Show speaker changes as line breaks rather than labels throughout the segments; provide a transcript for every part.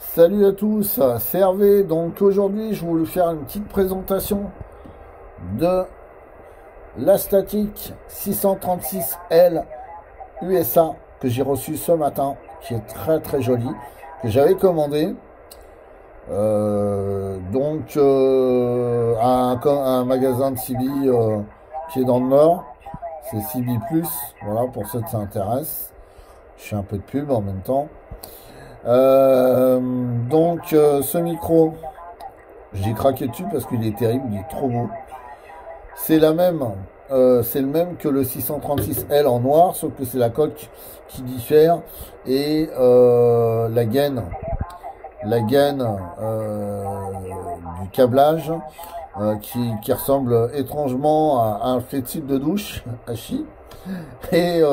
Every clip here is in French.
Salut à tous, c'est Hervé. Donc aujourd'hui, je voulais faire une petite présentation de la Static 636L USA que j'ai reçu ce matin, qui est très jolie, que j'avais commandé à un magasin de CB qui est dans le Nord. C'est CB+, voilà, pour ceux que ça intéresse. Je fais un peu de pub en même temps. Ce micro, j'ai craqué dessus parce qu'il est terrible, il est trop beau. C'est le même que le 636L en noir, sauf que c'est la coque qui diffère et la gaine du câblage qui ressemble étrangement à un flétille de douche à chi. Et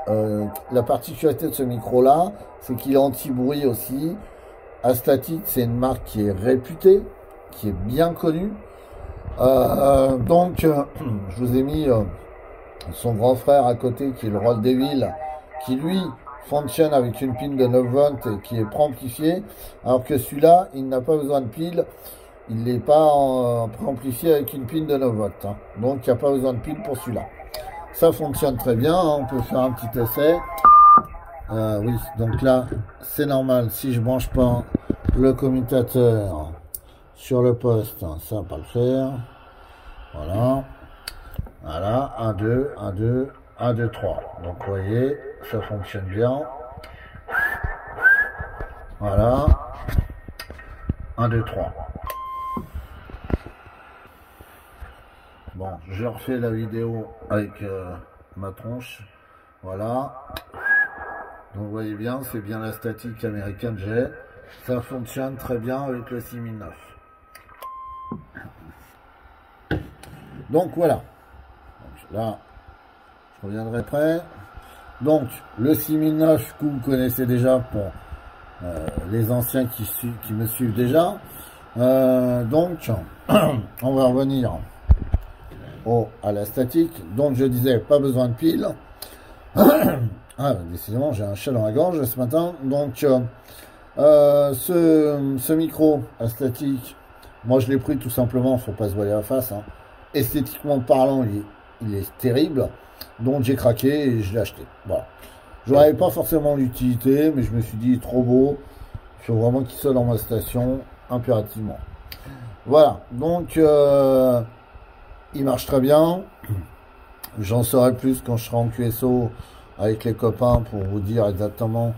la particularité de ce micro là, c'est qu'il est anti-bruit aussi. Astatic, c'est une marque qui est réputée, qui est bien connue. Je vous ai mis son grand frère à côté, qui est le Roll Devil, qui lui fonctionne avec une pile de 9 volts et qui est préamplifié, alors que celui-là, il n'a pas besoin de pile. Il n'est pas préamplifié avec une pile de 9 volts. Hein. Donc, il n'y a pas besoin de pile pour celui-là. Ça fonctionne très bien. Hein. On peut faire un petit essai. Oui, donc là, c'est normal. Si je branche pas le commutateur sur le poste, ça va pas le faire. Voilà. Voilà. 1, 2, 1, 2, 1, 2, 3. Donc, vous voyez, ça fonctionne bien. Voilà. 1, 2, 3. Bon, je refais la vidéo avec ma tronche. Voilà. Donc vous voyez bien, c'est bien la Static américaine que j'ai. Ça fonctionne très bien avec le 6009. Donc voilà. Donc, là, je reviendrai après. Donc le 6009 que vous connaissez déjà pour les anciens qui me suivent déjà. On va revenir à la Static. Donc je disais, pas besoin de pile. Ah, décidément, j'ai un chat dans la gorge ce matin. Donc, ce micro à Static, moi je l'ai pris tout simplement, faut pas se voiler la face. Hein. Esthétiquement parlant, il est terrible. Donc j'ai craqué et je l'ai acheté. Voilà. Je n'avais pas forcément l'utilité, mais je me suis dit, trop beau. Il faut vraiment qu'il soit dans ma station impérativement. Voilà. Donc, il marche très bien. J'en saurai plus quand je serai en QSO avec les copains pour vous dire exactement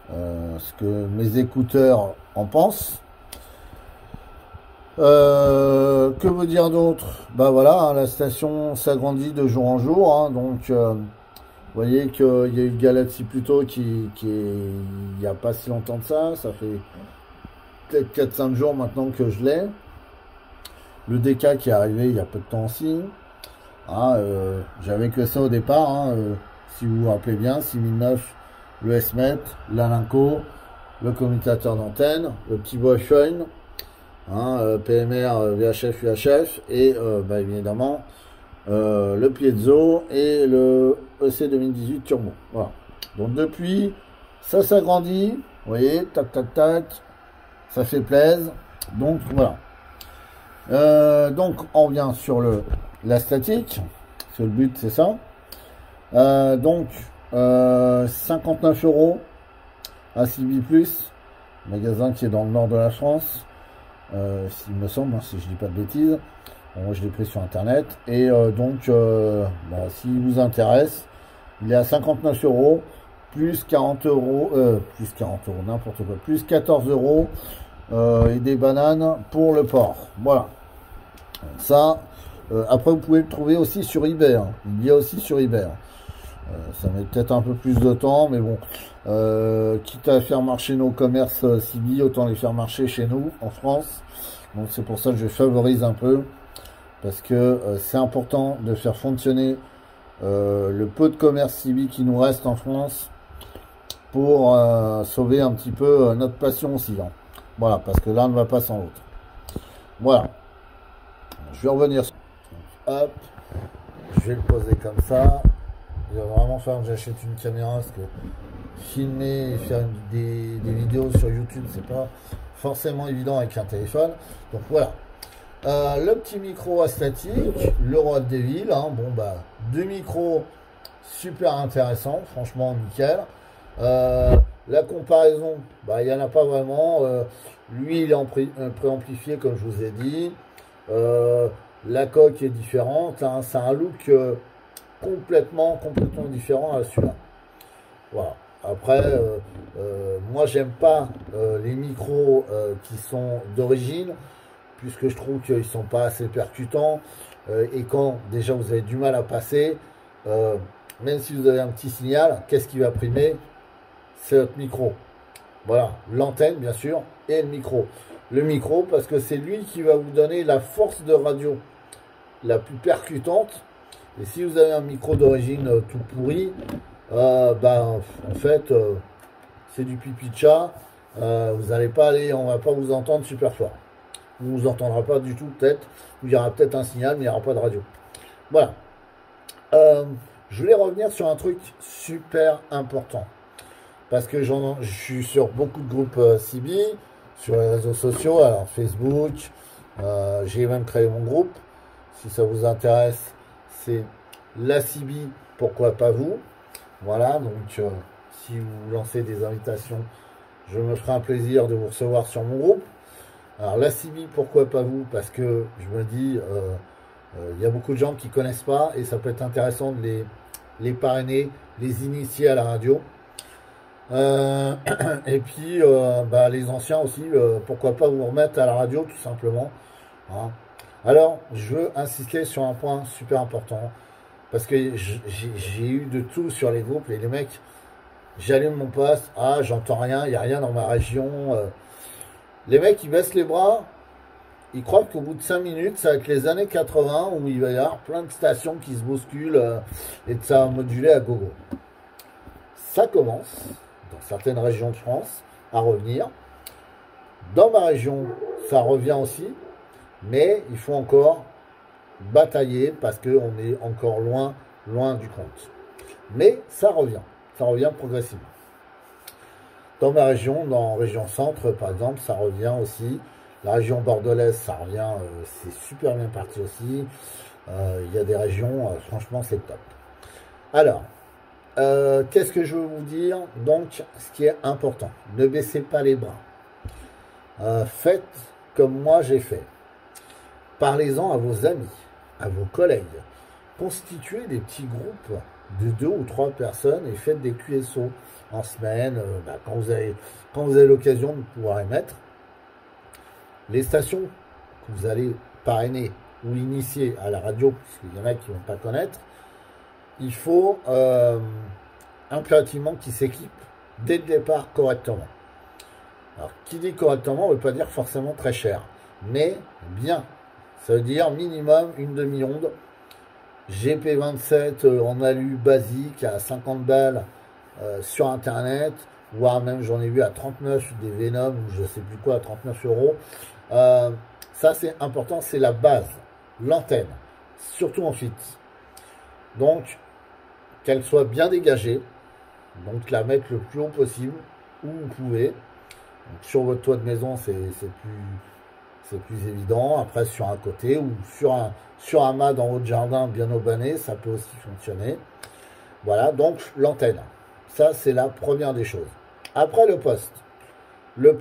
ce que mes écouteurs en pensent. Que vous dire d'autre? Bah voilà, hein, la station s'agrandit de jour en jour. Hein, donc, vous voyez qu'il y a eu le Galaxy Pluto qui est il n'y a pas si longtemps de ça. Ça fait peut-être 4-5 jours maintenant que je l'ai. Le DK qui est arrivé il y a peu de temps aussi. Ah, j'avais que ça au départ, hein, si vous vous rappelez bien, 6009, le S-MET, l'Alinco, le commutateur d'antenne, le petit Boyfriend, hein, PMR, VHF, UHF, et évidemment le piezo et le EC 2018 Turbo. Voilà. Donc depuis, ça s'agrandit, vous voyez, tac tac tac, ça fait plaisir. Donc voilà. Donc on revient sur la Static, c'est le but, c'est ça. 59 € à CB+, magasin qui est dans le nord de la France, s'il me semble, hein, si je dis pas de bêtises. Bon, moi je l'ai pris sur internet et s'il vous intéresse, il est à 59 € plus 40 €, plus 40 €, n'importe quoi, plus 14 € et des bananes pour le port. Voilà. Ça, après vous pouvez le trouver aussi sur eBay. Hein. Il y a aussi sur eBay. Ça met peut-être un peu plus de temps, mais bon, quitte à faire marcher nos commerces CB, autant les faire marcher chez nous, en France. Donc c'est pour ça que je favorise un peu, parce que c'est important de faire fonctionner le peu de commerce CB qui nous reste en France, pour sauver un petit peu notre passion aussi. Hein. Voilà, parce que l'un ne va pas sans l'autre. Voilà. Je vais revenir sur... Hop. Je vais le poser comme ça. Il va vraiment falloir que j'achète une caméra parce que filmer, faire des vidéos sur YouTube, c'est pas forcément évident avec un téléphone. Donc voilà. Le petit micro à statique, le Rode Devil, hein, bon bah, deux micros super intéressants, franchement nickel. La comparaison, bah il n'y en a pas vraiment. Lui il est en préamplifié comme je vous ai dit. La coque est différente, hein, c'est un look complètement différent à celui-là. Voilà. Après, moi j'aime pas les micros qui sont d'origine, puisque je trouve qu'ils sont pas assez percutants, et quand déjà vous avez du mal à passer, même si vous avez un petit signal, qu'est-ce qui va primer? C'est votre micro. Voilà, l'antenne bien sûr, et le micro. Le micro parce que c'est lui qui va vous donner la force de radio la plus percutante. Et si vous avez un micro d'origine tout pourri, ben, en fait, c'est du pipi de chat. Vous n'allez pas aller, on va pas vous entendre super fort. On ne vous entendra pas du tout, peut-être. Il y aura peut-être un signal, mais il n'y aura pas de radio. Voilà. Je voulais revenir sur un truc super important. Parce que je suis sur beaucoup de groupes CB, sur les réseaux sociaux, alors Facebook, j'ai même créé mon groupe. Si ça vous intéresse, c'est la CB, pourquoi pas vous. Voilà, donc si vous lancez des invitations, je me ferai un plaisir de vous recevoir sur mon groupe. Alors la CB, pourquoi pas vous? Parce que je me dis, il y a beaucoup de gens qui ne connaissent pas et ça peut être intéressant de les parrainer, les initier à la radio. Et puis bah, les anciens aussi, pourquoi pas vous remettre à la radio tout simplement, hein. Alors je veux insister sur un point super important, parce que j'ai eu de tout sur les groupes, et les mecs, j'allume mon poste, ah j'entends rien, il n'y a rien dans ma région, les mecs ils baissent les bras, ils croient qu'au bout de 5 minutes, ça va être les années 80 où il va y avoir plein de stations qui se bousculent et de ça moduler à gogo. Ça commence dans certaines régions de France à revenir. Dans ma région, ça revient aussi, mais il faut encore batailler parce qu'on est encore loin du compte. Mais ça revient progressivement. Dans ma région, dans région centre par exemple, ça revient aussi. La région bordelaise, ça revient, c'est super bien parti aussi. Il y a des régions, franchement c'est top. Alors, qu'est-ce que je veux vous dire? Donc, ce qui est important, ne baissez pas les bras. Faites comme moi j'ai fait. Parlez-en à vos amis, à vos collègues. Constituez des petits groupes de 2 ou 3 personnes et faites des QSO en semaine, quand vous avez l'occasion de pouvoir émettre. Les stations que vous allez parrainer ou initier à la radio, puisqu'il y en a qui ne vont pas connaître, il faut impérativement qu'ils s'équipent dès le départ correctement. Alors, qui dit correctement ne veut pas dire forcément très cher, mais bien. Ça veut dire minimum une demi-onde, GP27 en alu basique à 50 balles sur internet, voire même j'en ai vu à 39 des Venom ou je sais plus quoi à 39 euros. Ça c'est important, c'est la base, l'antenne, surtout en fixe. Donc qu'elle soit bien dégagée, donc la mettre le plus haut possible où vous pouvez. Donc, sur votre toit de maison c'est plus évident. Après sur un côté ou sur un mât dans votre jardin bien aubané, ça peut aussi fonctionner. Voilà, donc l'antenne, ça c'est la première des choses. Après le poste, vous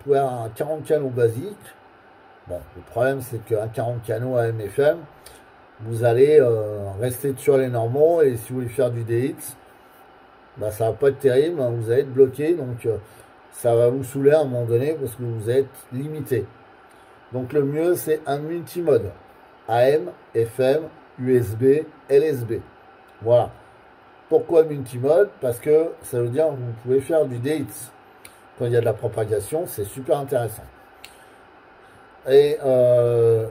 pouvez avoir un 40 canaux basique. Bon, le problème c'est qu'un 40 canaux AM/FM, vous allez rester sur les normaux, et si vous voulez faire du DX, bah, ça va pas être terrible, hein, vous allez être bloqué, donc ça va vous saouler à un moment donné parce que vous êtes limité. Donc le mieux c'est un multimode, AM, FM, USB, LSB. Voilà. Pourquoi multimode? Parce que ça veut dire que vous pouvez faire du DX. Quand il y a de la propagation, c'est super intéressant. Et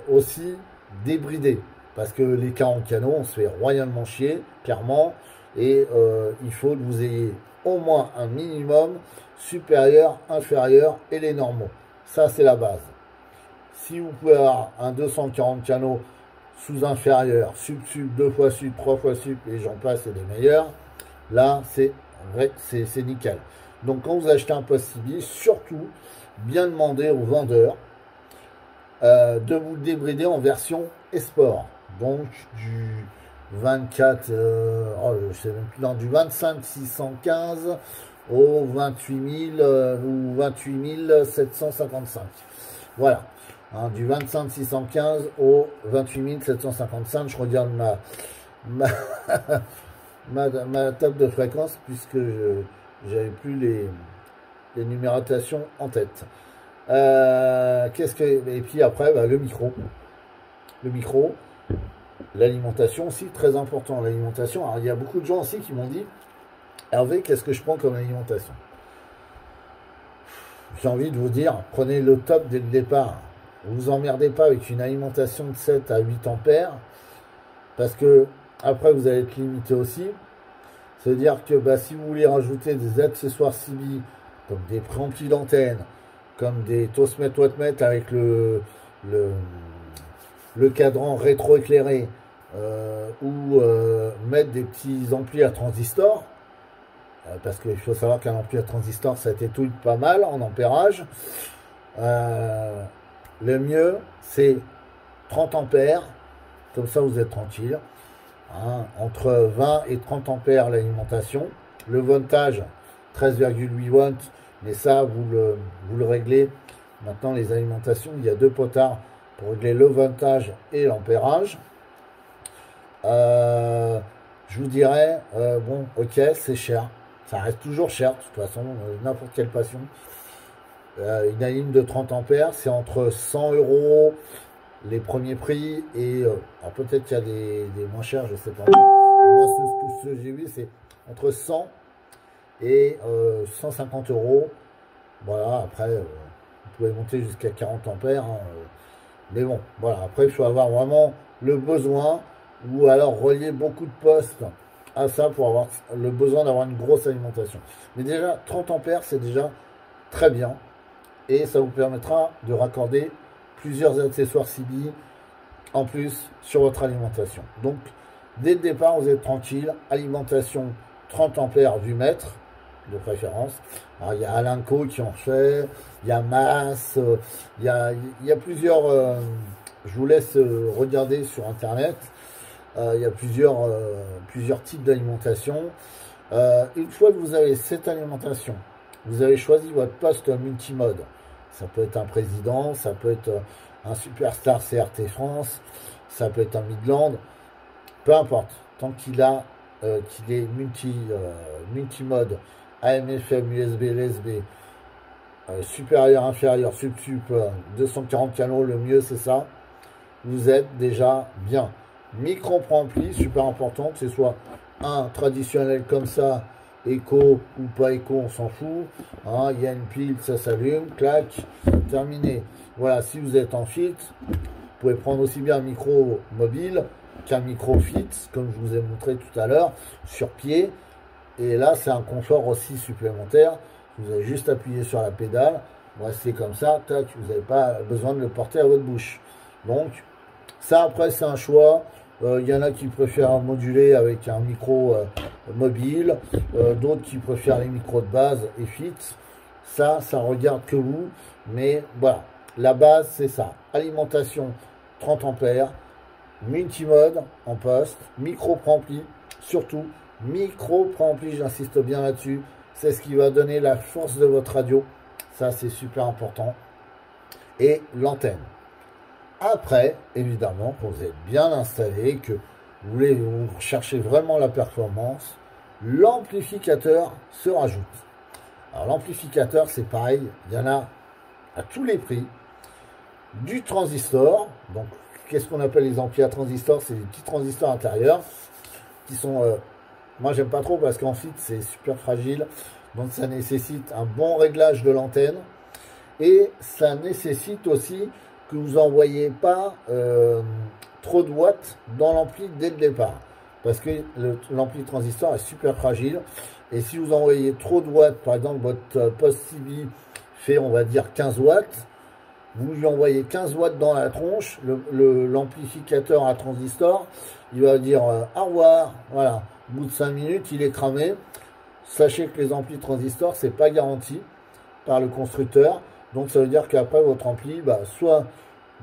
aussi débridé, parce que les 40 canaux, on se fait royalement chier, clairement, et il faut que vous ayez au moins un minimum supérieur, inférieur et les normaux. Ça, c'est la base. Si vous pouvez avoir un 240 canaux sous inférieur, sub, 2 fois sub, 3 fois sub, et j'en passe, et des meilleurs, là, c'est c'est nickel. Donc quand vous achetez un poste CB, surtout bien demander au vendeur de vous le débrider en version Esport. Donc du 24, je sais même plus, non, du 25 615 au 28 000 ou 28 755. Voilà. Hein, du 25 615 au 28 755. Je regarde ma, ma table de fréquence puisque j'avais plus les numérotations en tête. Et puis après, bah, le micro, l'alimentation aussi, très important, l'alimentation. Alors il y a beaucoup de gens aussi qui m'ont dit, Hervé, qu'est-ce que je prends comme alimentation? J'ai envie de vous dire, prenez le top dès le départ. Vous vous emmerdez pas avec une alimentation de 7 à 8 ampères, parce que après vous allez être limité aussi. C'est-à-dire que bah, si vous voulez rajouter des accessoires CB, comme des préamplis d'antenne, comme des Tosmet Wattmet avec le cadran rétroéclairé, ou mettre des petits amplis à transistor, parce qu'il faut savoir qu'un ampli à transistor ça t'étouille pas mal en ampérage. Le mieux c'est 30 ampères, comme ça vous êtes tranquille. Hein, entre 20 et 30 ampères l'alimentation. Le voltage 13,8 volts, mais ça vous le réglez. Maintenant les alimentations, il y a deux potards pour régler le voltage et l'ampérage. Je vous dirais, bon, ok, c'est cher. Ça reste toujours cher, de toute façon, n'importe quelle passion. Une alim de 30 ampères, c'est entre 100 € les premiers prix, et alors peut-être qu'il y a des moins chers, je sais pas. Moi, ce que j'ai vu, c'est entre 100 et 150 €. Voilà, après, vous pouvez monter jusqu'à 40 ampères. Hein, mais bon, voilà, après, il faut avoir vraiment le besoin, ou alors relier beaucoup de postes à ça pour avoir le besoin d'avoir une grosse alimentation. Mais déjà, 30 ampères, c'est déjà très bien. Et ça vous permettra de raccorder plusieurs accessoires CB en plus sur votre alimentation. Donc, dès le départ, vous êtes tranquille. Alimentation 30 ampères du mètre, de préférence. Alors, il y a Alinco qui en fait, il y a Mass, il y a plusieurs... je vous laisse regarder sur Internet. Il y a plusieurs types d'alimentation. Une fois que vous avez cette alimentation, vous avez choisi votre poste multimode. Ça peut être un président, ça peut être un superstar CRT France, ça peut être un Midland, peu importe. Tant qu'il est multimode, AM, FM, USB, LSB, supérieur, inférieur, sup, 240 canaux, le mieux c'est ça. Vous êtes déjà bien. Micro préampli, super important, que ce soit un traditionnel comme ça, écho ou pas écho, on s'en fout. Hein, il y a une pile, ça s'allume, clac, terminé. Voilà, si vous êtes en fit, vous pouvez prendre aussi bien un micro mobile qu'un micro fixe, comme je vous ai montré tout à l'heure, sur pied. Et là, c'est un confort aussi supplémentaire. Vous avez juste appuyé sur la pédale. Bon, c'est comme ça, tac, vous n'avez pas besoin de le porter à votre bouche. Donc, ça, après, c'est un choix. Il y en a qui préfèrent moduler avec un micro mobile, d'autres qui préfèrent les micros de base et fixe. Ça regarde que vous. Mais voilà, la base, c'est ça. Alimentation 30 ampères, multimode en poste, micro préampli, surtout micro préampli, j'insiste bien là-dessus. C'est ce qui va donner la force de votre radio. Ça, c'est super important. Et l'antenne. Après, évidemment, quand vous êtes bien installé, que vous cherchez vraiment la performance, l'amplificateur se rajoute. Alors l'amplificateur, c'est pareil, il y en a à tous les prix. Du transistor, donc qu'est-ce qu'on appelle les amplis à transistor? C'est des petits transistors intérieurs qui sont... moi, j'aime pas trop parce qu'en fait, c'est super fragile. Donc ça nécessite un bon réglage de l'antenne. Et ça nécessite aussi que vous n'envoyez pas trop de watts dans l'ampli dès le départ. Parce que l'ampli transistor est super fragile. Et si vous envoyez trop de watts, par exemple votre poste CB fait on va dire 15 watts, vous lui envoyez 15 watts dans la tronche, l'amplificateur à transistor, il va dire au revoir, voilà, au bout de 5 minutes, il est cramé. sachez que les amplis transistors, c'est pas garanti par le constructeur. Donc ça veut dire qu'après votre ampli, bah, soit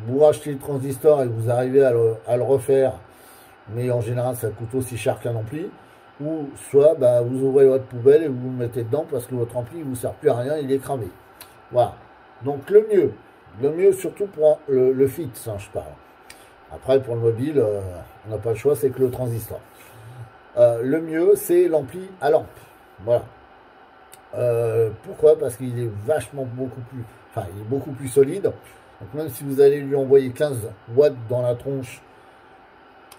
vous rachetez le transistor et vous arrivez à le refaire, mais en général ça coûte aussi cher qu'un ampli, ou soit bah, vous ouvrez votre poubelle et vous le mettez dedans parce que votre ampli ne vous sert plus à rien, il est cramé. Voilà. Donc le mieux surtout pour le fixe, hein, je parle. Après pour le mobile, on n'a pas le choix, c'est que le transistor. Le mieux c'est l'ampli à lampe. Voilà. Pourquoi? Parce qu'il est vachement il est beaucoup plus solide. Donc même si vous allez lui envoyer 15 watts dans la tronche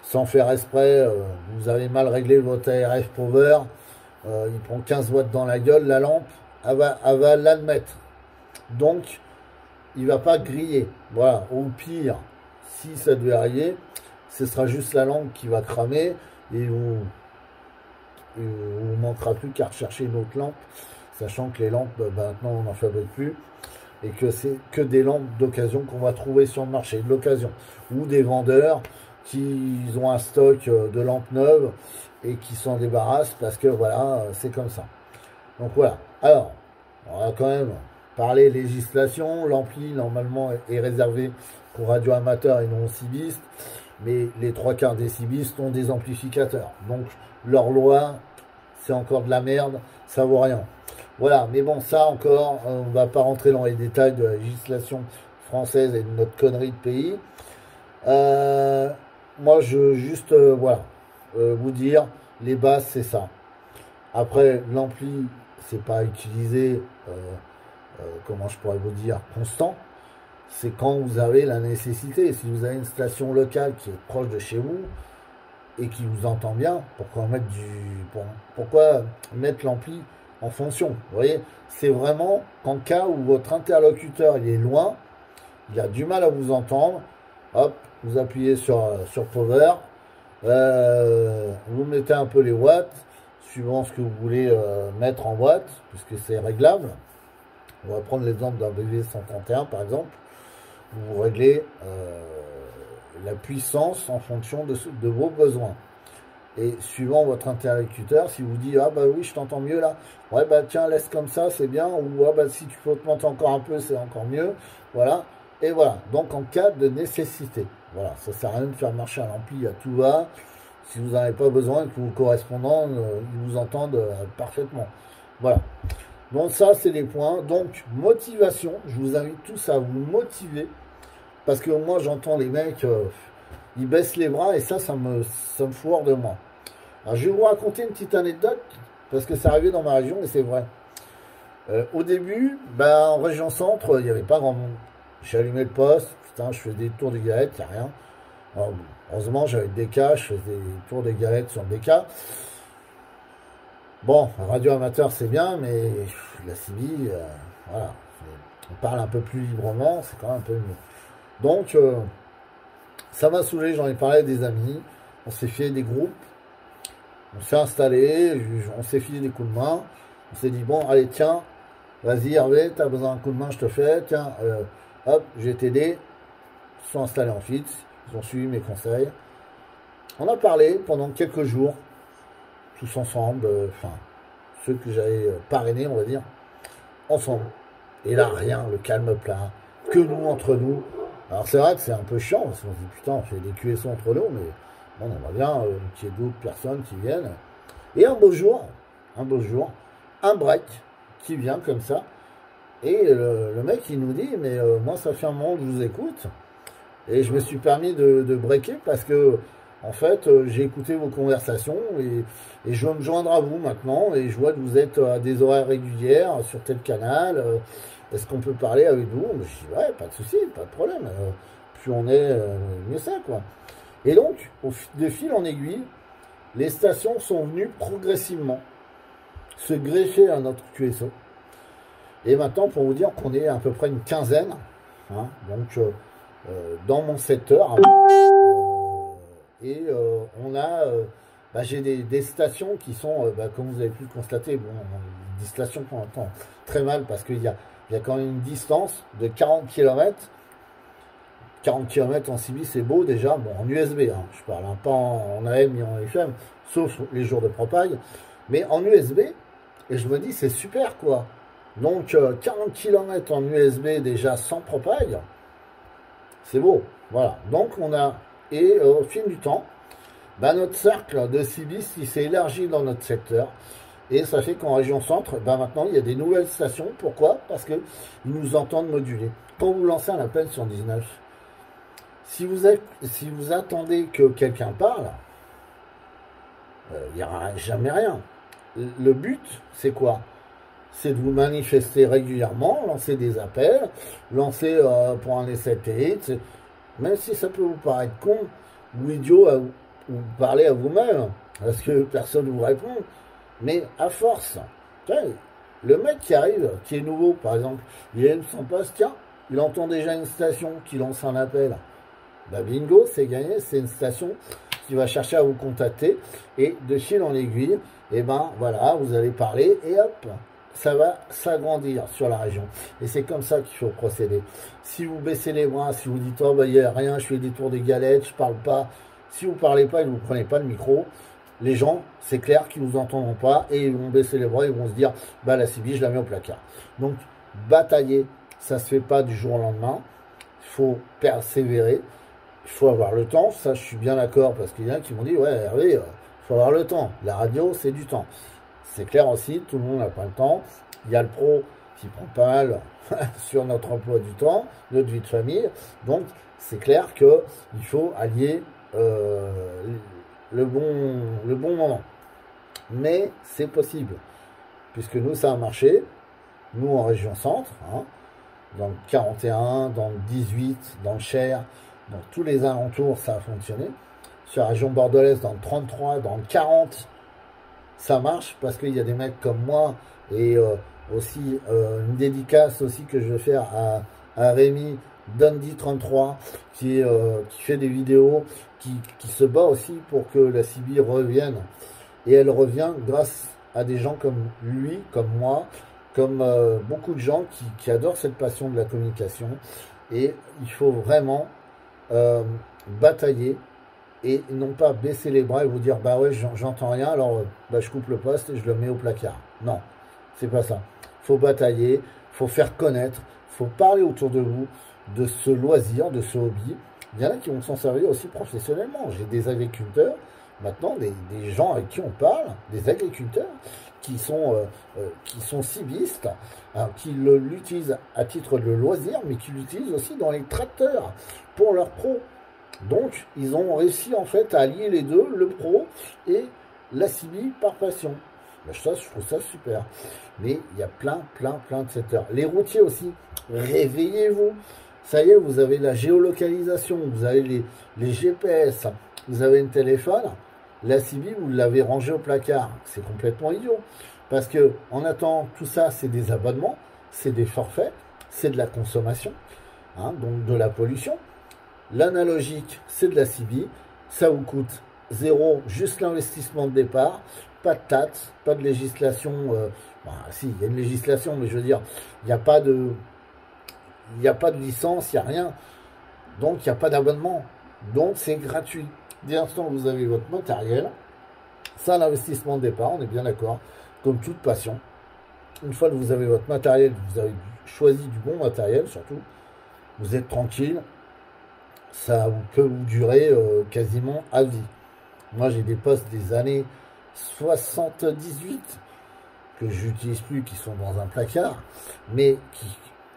sans faire exprès, vous avez mal réglé votre ARF power, il prend 15 watts dans la gueule, la lampe, elle va l'admettre. Donc il va pas griller. Voilà. Au pire, si ça devait arriver, ce sera juste la lampe qui va cramer et vous manquera plus qu'à rechercher une autre lampe, sachant que les lampes, maintenant on n'en fabrique plus, et que c'est que des lampes d'occasion qu'on va trouver sur le marché, de l'occasion, ou des vendeurs qui ont un stock de lampes neuves et qui s'en débarrassent parce que voilà, c'est comme ça. Donc voilà. Alors, on va quand même parler législation. L'ampli normalement est réservé pour radio amateurs et non cibistes, mais les 3/4 des cibistes ont des amplificateurs. Donc leur loi, c'est encore de la merde, ça vaut rien. Voilà, mais bon, ça encore, on va pas rentrer dans les détails de la législation française et de notre connerie de pays. Moi, juste, voilà, vous dire, les bases, c'est ça. Après, l'ampli, c'est pas utilisé, comment je pourrais vous dire, constant. C'est quand vous avez la nécessité. Si vous avez une station locale qui est proche de chez vous et qui vous entend bien, pourquoi mettre l'ampli en fonction? Vous voyez, c'est vraiment qu'en cas où votre interlocuteur il est loin, il a du mal à vous entendre, hop, vous appuyez sur Power, vous mettez un peu les watts, suivant ce que vous voulez mettre en watts, puisque c'est réglable. On va prendre l'exemple d'un BV131 par exemple. Vous réglez la puissance en fonction de vos besoins. Et suivant votre interlocuteur, si vous dites « Ah bah oui, je t'entends mieux là », ouais bah tiens, laisse comme ça, c'est bien, ou « Ah bah si tu peux augmenter encore un peu, c'est encore mieux », voilà. Et voilà, donc en cas de nécessité, voilà, ça sert à rien de faire marcher un ampli à tout va, si vous n'en avez pas besoin et que vos correspondants, ils vous entendent parfaitement. Voilà. Donc ça, c'est les points. Donc, motivation, je vous invite tous à vous motiver, parce que moi, j'entends les mecs, ils baissent les bras, et ça me fout hors de moi. Alors, je vais vous raconter une petite anecdote, parce que c'est arrivé dans ma région, et c'est vrai. Au début, en région centre, il n'y avait pas grand monde. J'ai allumé le poste, putain, je faisais des tours de galettes, il n'y a rien. Alors, heureusement, j'avais le DK, je faisais des tours de galettes sur le DK. Bon, radio amateur, c'est bien, mais la CB, voilà, on parle un peu plus librement, c'est quand même un peu mieux. Donc, ça m'a saoulé, j'en ai parlé à des amis, on s'est fait des groupes, on s'est installé, on s'est filé des coups de main, on s'est dit, bon, allez, tiens, vas-y Hervé, t'as besoin d'un coup de main, je te fais, tiens, hop, je vais t'aider. Ils se sont installés en fixe, ils ont suivi mes conseils. On a parlé pendant quelques jours, tous ensemble, enfin, ceux que j'avais parrainés, on va dire, ensemble. Et là, rien, le calme plat, que nous entre nous. Alors c'est vrai que c'est un peu chiant, parce qu'on se dit, putain, on fait des QSO entre nous, mais bon, on va bien qu'il y ait d'autres personnes qui viennent. Et un beau jour, un break qui vient comme ça, et le mec il nous dit, mais moi ça fait un moment que je vous écoute, et je me suis permis de breaker parce que en fait j'ai écouté vos conversations et je veux me joindre à vous maintenant, et je vois que vous êtes à des horaires régulières sur tel canal, est-ce qu'on peut parler avec vous? Je dis ouais, pas de souci, pas de problème, plus on est, mieux c'est quoi. Et donc de fil en aiguille, les stations sont venues progressivement se greffer à notre QSO. Et maintenant, pour vous dire qu'on est à peu près une quinzaine, hein, donc dans mon secteur, on a, j'ai des stations qui sont, comme vous avez pu le constater, bon, des stations qu'on entend très mal parce qu'il y a quand même une distance de 40 km. 40 km en CB, c'est beau déjà, bon, en USB, hein, je parle, hein, pas en AM ni en FM, sauf les jours de propague, mais en USB, Et je me dis, c'est super, quoi. Donc, 40 km en USB déjà sans propag, c'est beau. Voilà. Donc, on a, et au fil du temps, bah, notre cercle de cibistes, il s'est élargi dans notre secteur. Et ça fait qu'en région centre, bah, maintenant, il y a des nouvelles stations. Pourquoi? Parce qu'ils nous entendent moduler. Quand vous lancez un appel sur 19, si vous attendez que quelqu'un parle, il n'y aura jamais rien. Le but, c'est quoi? C'est de vous manifester régulièrement, lancer des appels, lancer pour un essai TX, même si ça peut vous paraître con ou idiot ou parler à vous-même, parce que personne ne vous répond. Mais à force, le mec qui arrive, qui est nouveau, par exemple, il a une son poste, tiens, il entend déjà une station qui lance un appel. Bah bingo, c'est gagné, c'est une station qui va chercher à vous contacter et de fil en aiguille, et ben voilà, vous allez parler et hop, ça va s'agrandir sur la région. Et c'est comme ça qu'il faut procéder. Si vous baissez les bras, si vous dites oh bah il n'y a rien, je fais des tours des galettes, je parle pas, si vous parlez pas et que vous prenez pas le micro, les gens, c'est clair qu'ils vous entendront pas et ils vont baisser les bras, ils vont se dire bah la CB, je la mets au placard. Donc batailler, ça se fait pas du jour au lendemain, il faut persévérer. Il faut avoir le temps, ça je suis bien d'accord, parce qu'il y en a qui m'ont dit, ouais Hervé, il faut avoir le temps, la radio c'est du temps. C'est clair aussi, tout le monde n'a pas le temps, il y a le pro qui prend pas mal sur notre emploi du temps, notre vie de famille, donc c'est clair qu'il faut allier le bon moment. Mais c'est possible, puisque nous ça a marché, nous en région centre, hein, dans le 41, dans le 18, dans le Cher, dans tous les alentours, ça a fonctionné. Sur la région bordelaise, dans le 33, dans le 40, ça marche parce qu'il y a des mecs comme moi et aussi une dédicace aussi que je vais faire à Rémi Dundee33 qui fait des vidéos, qui se bat aussi pour que la CB revienne. Et elle revient grâce à des gens comme lui, comme moi, comme beaucoup de gens qui adorent cette passion de la communication. Et il faut vraiment batailler et non pas baisser les bras et vous dire bah ouais j'entends rien alors bah, je coupe le poste et je le mets au placard. Non, c'est pas ça. Faut batailler, faut faire connaître, faut parler autour de vous de ce loisir, de ce hobby. Il y en a qui vont s'en servir aussi professionnellement. J'ai des agriculteurs, maintenant des gens avec qui on parle, des agriculteurs qui sont cibistes, hein, qui l'utilisent à titre de loisir, mais qui l'utilisent aussi dans les tracteurs pour leurs pros. Donc, ils ont réussi en fait à allier les deux, le pro et la CB par passion. Ben, ça, je trouve ça super. Mais il y a plein de secteurs. Les routiers aussi, réveillez-vous. Ça y est, vous avez la géolocalisation, vous avez les GPS, vous avez un téléphone. La CB, vous l'avez rangé au placard. C'est complètement idiot. Parce que, en attendant, tout ça, c'est des abonnements, c'est des forfaits, c'est de la consommation, hein, donc de la pollution. L'analogique, c'est de la CB. Ça vous coûte zéro, juste l'investissement de départ. Pas de taxes, pas de législation. Bah, si, il y a une législation, mais je veux dire, il n'y a pas de licence, il n'y a rien. Donc, il n'y a pas d'abonnement. Donc, c'est gratuit. Dès l'instant où vous avez votre matériel, c'est un investissement de départ, on est bien d'accord, comme toute passion. Une fois que vous avez votre matériel, vous avez choisi du bon matériel, surtout, vous êtes tranquille, ça peut vous durer quasiment à vie. Moi, j'ai des postes des années 78 que j'utilise plus, qui sont dans un placard, mais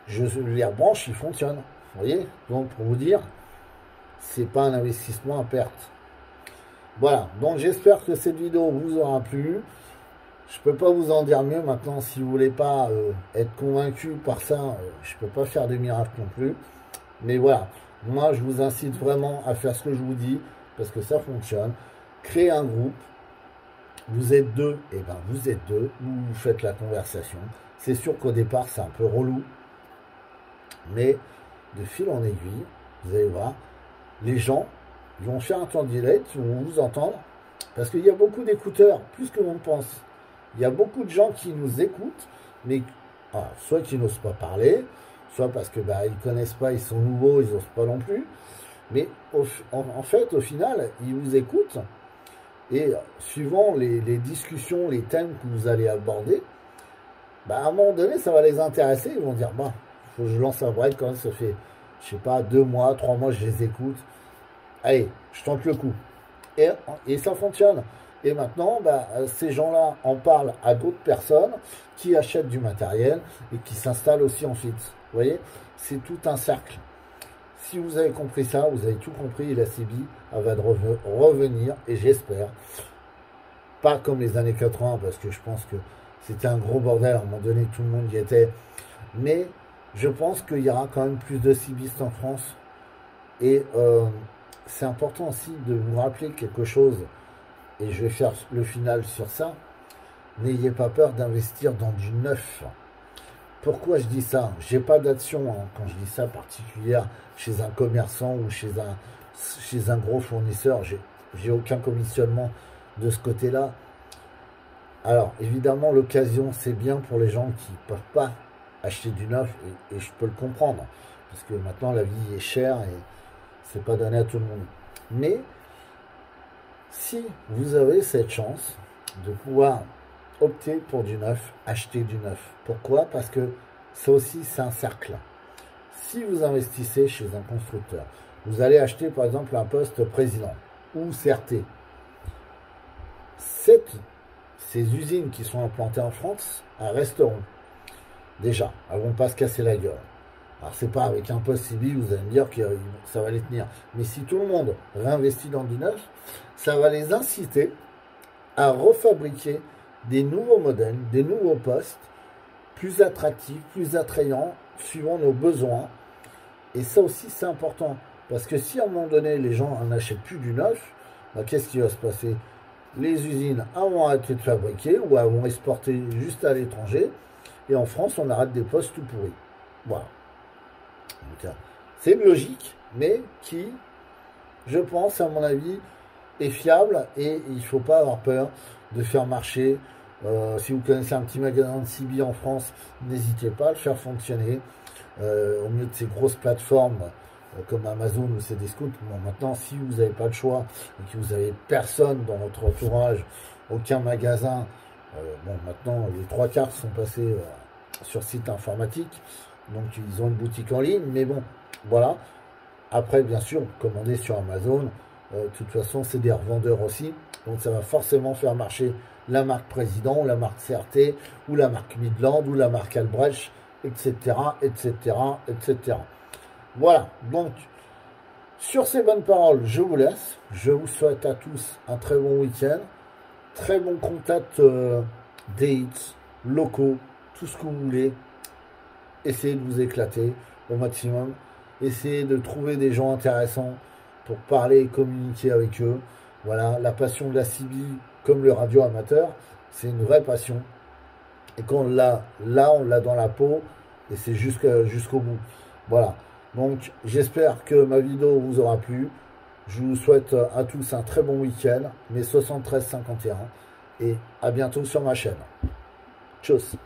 je les rebranche, ils fonctionnent. Vous voyez? Donc, pour vous dire, c'est pas un investissement à perte. Voilà, donc j'espère que cette vidéo vous aura plu. Je peux pas vous en dire mieux maintenant. Si vous voulez pas être convaincu par ça, je peux pas faire des miracles non plus. Mais voilà, moi je vous incite vraiment à faire ce que je vous dis parce que ça fonctionne. Créez un groupe. Vous êtes deux, et ben vous êtes deux. Vous faites la conversation. C'est sûr qu'au départ c'est un peu relou, mais de fil en aiguille, vous allez voir, les gens ils vont faire un temps direct, ils vont vous entendre, parce qu'il y a beaucoup d'écouteurs, plus que l'on pense. Il y a beaucoup de gens qui nous écoutent, mais soit qui n'osent pas parler, soit parce que bah, ils connaissent pas, ils sont nouveaux, ils n'osent pas non plus. Mais en fait, au final, ils vous écoutent, et suivant les discussions, les thèmes que vous allez aborder, bah, à un moment donné, ça va les intéresser. Ils vont dire, bah, faut que je lance un break quand même, ça fait, je sais pas, 2 mois, 3 mois, je les écoute. Allez, je tente le coup. Et ça fonctionne. Et maintenant, bah, ces gens-là en parlent à d'autres personnes qui achètent du matériel et qui s'installent aussi ensuite. Vous voyez, c'est tout un cercle. Si vous avez compris ça, vous avez tout compris et la CB elle va revenir, et j'espère, pas comme les années 80, parce que je pense que c'était un gros bordel, à un moment donné, tout le monde y était, mais je pense qu'il y aura quand même plus de CBistes en France, et c'est important aussi de vous rappeler quelque chose, et je vais faire le final sur ça, n'ayez pas peur d'investir dans du neuf. Pourquoi je dis ça? J'ai pas d'action, hein, quand je dis ça, particulière chez un commerçant ou chez un gros fournisseur. J'ai aucun commissionnement de ce côté-là. Alors, évidemment, l'occasion, c'est bien pour les gens qui ne peuvent pas acheter du neuf, et je peux le comprendre, parce que maintenant, la vie est chère et c'est pas donné à tout le monde. Mais, si vous avez cette chance de pouvoir opter pour du neuf, acheter du neuf. Pourquoi? Parce que ça aussi, c'est un cercle. Si vous investissez chez un constructeur, vous allez acheter par exemple un poste président ou CRT. Ces usines qui sont implantées en France, elles resteront. Déjà, elles ne vont pas se casser la gueule. Alors, c'est pas avec un poste civil, vous allez me dire que ça va les tenir. Mais si tout le monde réinvestit dans du neuf, ça va les inciter à refabriquer des nouveaux modèles, des nouveaux postes, plus attractifs, plus attrayants, suivant nos besoins. Et ça aussi, c'est important. Parce que si à un moment donné, les gens n'achètent plus du neuf, bah, qu'est-ce qui va se passer? Les usines vont arrêter de fabriquer ou elles vont exporter juste à l'étranger. Et en France, on arrête des postes tout pourris. Voilà. C'est une logique, mais qui, je pense, à mon avis, est fiable. Et il ne faut pas avoir peur de faire marcher. Si vous connaissez un petit magasin de CB en France, n'hésitez pas à le faire fonctionner. Au milieu de ces grosses plateformes comme Amazon ou Cdiscount. Bon, maintenant, si vous n'avez pas le choix et que vous n'avez personne dans votre entourage, aucun magasin, bon, maintenant, les 3/4 sont passés sur site informatique, donc ils ont une boutique en ligne, mais bon, voilà. Après, bien sûr, commander sur Amazon, de toute façon, c'est des revendeurs aussi, donc ça va forcément faire marcher la marque Président, ou la marque CRT, ou la marque Midland, ou la marque Albrecht, etc., etc., etc. Voilà, donc, sur ces bonnes paroles, je vous laisse. Je vous souhaite à tous un très bon week-end, très bon contact des hits, locaux, tout ce que vous voulez. Essayez de vous éclater au maximum. Essayez de trouver des gens intéressants pour parler et communiquer avec eux. Voilà, la passion de la CB, comme le radio amateur, c'est une vraie passion. Et quand on l'a, là, on l'a dans la peau, et c'est jusqu'au bout. Voilà. Donc, j'espère que ma vidéo vous aura plu. Je vous souhaite à tous un très bon week-end, mes 73-51, et à bientôt sur ma chaîne. Tchuss.